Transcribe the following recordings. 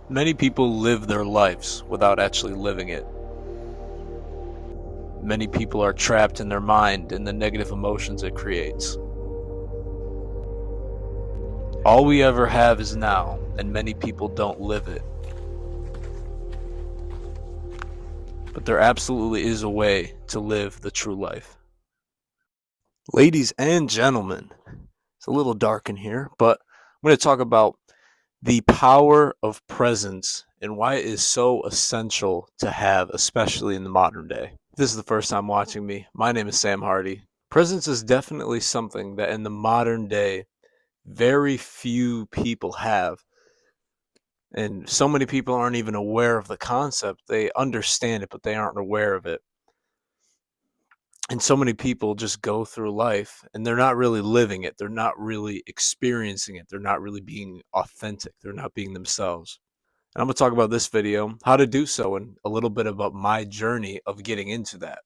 Many people live their lives without actually living it. Many people are trapped in their mind and the negative emotions it creates. All we ever have is now, and many people don't live it. But there absolutely is a way to live the true life. Ladies and gentlemen, it's a little dark in here, but I'm going to talk about the power of presence and why it is so essential to have, especially in the modern day. If this is the first time watching me, my name is Sam Hardy. Presence is definitely something that in the modern day, very few people have. And so many people aren't even aware of the concept. They understand it, but they aren't aware of it. And so many people just go through life and they're not really living it. They're not really experiencing it. They're not really being authentic. They're not being themselves. And I'm going to talk about this video, how to do so, and a little bit about my journey of getting into that.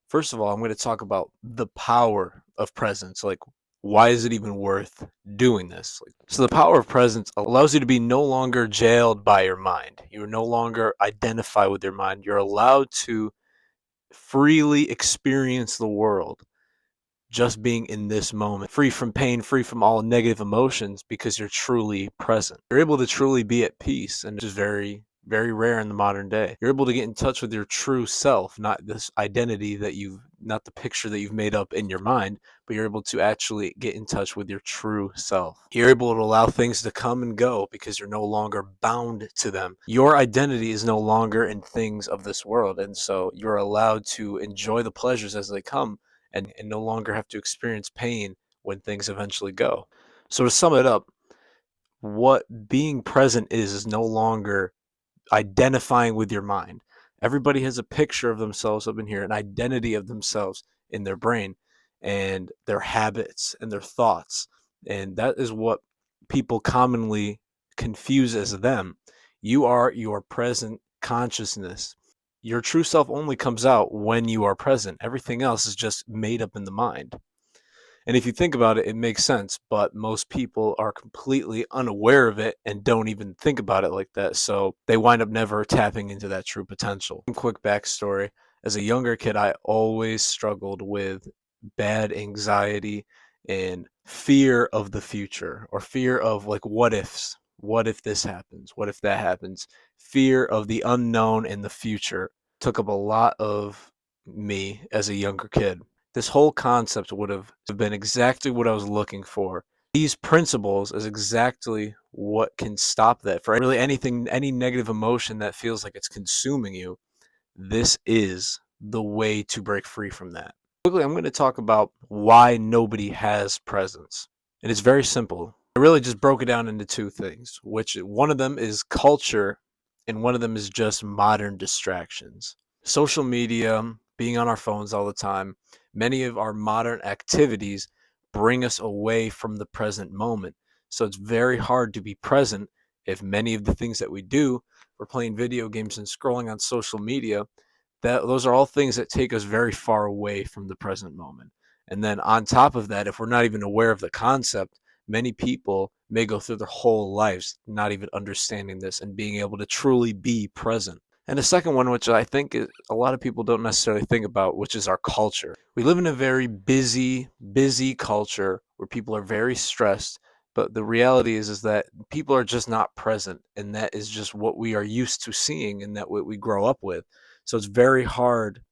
First of all, I'm going to talk about the power of presence. Like, why is it even worth doing this? So, the power of presence allows you to be no longer jailed by your mind. You are no longer identify with your mind. You're allowed to freely experience the world just being in this moment, free from pain, free from all negative emotions, because you're truly present. You're able to truly be at peace, and it's just very, very rare in the modern day. You're able to get in touch with your true self, not this identity that not the picture that you've made up in your mind, but you're able to actually get in touch with your true self. You're able to allow things to come and go because you're no longer bound to them. Your identity is no longer in things of this world, and so you're allowed to enjoy the pleasures as they come and no longer have to experience pain when things eventually go. So to sum it up, what being present is no longer identifying with your mind. Everybody has a picture of themselves up in here, an identity of themselves in their brain and their habits and their thoughts. And that is what people commonly confuse as them. You are your present consciousness. Your true self only comes out when you are present. Everything else is just made up in the mind. And if you think about it, it makes sense, but most people are completely unaware of it and don't even think about it like that. So they wind up never tapping into that true potential. Quick backstory. As a younger kid, I always struggled with bad anxiety and fear of the future, or fear of like what ifs. What if this happens? What if that happens? Fear of the unknown in the future took up a lot of me as a younger kid. This whole concept would have been exactly what I was looking for. These principles is exactly what can stop that. For really anything, any negative emotion that feels like it's consuming you, this is the way to break free from that. Quickly, I'm going to talk about why nobody has presence. And it's very simple. I really just broke it down into two things, which one of them is culture and one of them is just modern distractions. Social media, being on our phones all the time, many of our modern activities bring us away from the present moment. So it's very hard to be present if many of the things that we do, we're playing video games and scrolling on social media, that those are all things that take us very far away from the present moment. And then on top of that, if we're not even aware of the concept, many people may go through their whole lives not even understanding this and being able to truly be present. And the second one, which I think a lot of people don't necessarily think about, which is our culture. We live in a very busy culture where people are very stressed, but the reality is that people are just not present, and that is just what we are used to seeing and that what we grow up with. So it's very hard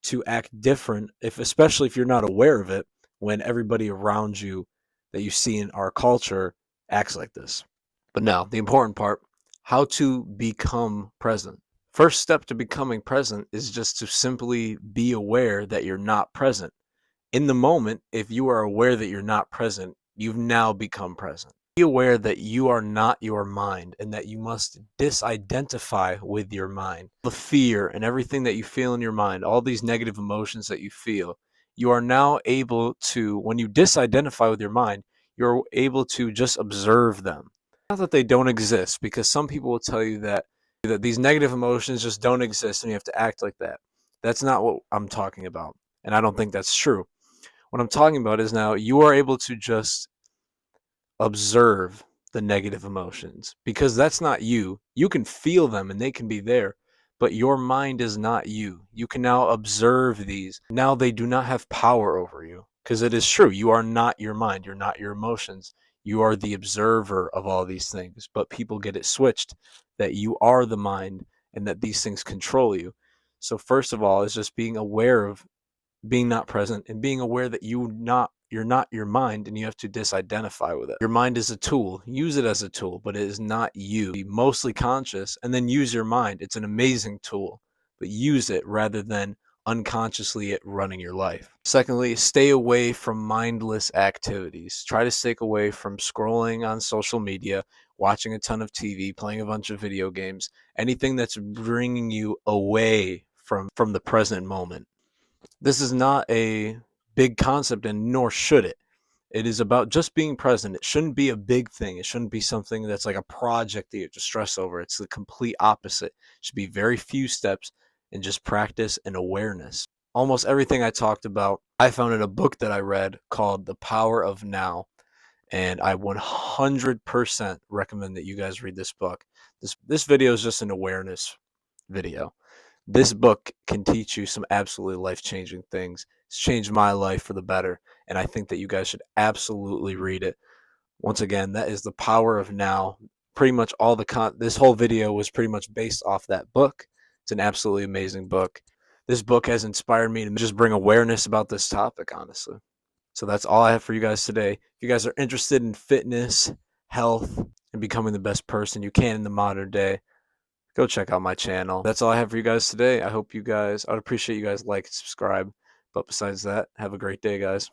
to act different, especially if you're not aware of it, when everybody around you that you see in our culture acts like this. But now, the important part, how to become present. First step to becoming present is just to simply be aware that you're not present. In the moment, if you are aware that you're not present, you've now become present. Be aware that you are not your mind and that you must disidentify with your mind. The fear and everything that you feel in your mind, all these negative emotions that you feel, you are now able to, when you disidentify with your mind, you're able to just observe them. Not that they don't exist, because some people will tell you that these negative emotions just don't exist and you have to act like that. That's not what I'm talking about. And I don't think that's true. What I'm talking about is now you are able to just observe the negative emotions, because that's not you. You can feel them and they can be there, but your mind is not you. You can now observe these. Now they do not have power over you, because it is true. You are not your mind. You're not your emotions. You are the observer of all these things, but people get it switched that you are the mind and that these things control you. So first of all is just being aware of being not present and being aware that you're not your mind, and you have to disidentify with it. Your mind is a tool. Use it as a tool, but it is not you. Be mostly conscious and then use your mind. It's an amazing tool, but use it rather than unconsciously it running your life. Secondly, stay away from mindless activities. Try to stay away from scrolling on social media, watching a ton of TV, playing a bunch of video games, anything that's bringing you away from the present moment. This is not a big concept, and nor should it. It is about just being present. It shouldn't be a big thing. It shouldn't be something that's like a project that you have to stress over. It's the complete opposite. It should be very few steps and just practice and awareness. Almost everything I talked about, I found in a book that I read called The Power of Now. And I 100% recommend that you guys read this book. This video is just an awareness video. This book can teach you some absolutely life-changing things. It's changed my life for the better, and I think that you guys should absolutely read it. Once again, that is The Power of Now. Pretty much all this whole video was pretty much based off that book. It's an absolutely amazing book. This book has inspired me to just bring awareness about this topic, honestly. So that's all I have for you guys today. If you guys are interested in fitness, health, and becoming the best person you can in the modern day, go check out my channel. That's all I have for you guys today. I'd appreciate you guys like and subscribe. But besides that, have a great day, guys.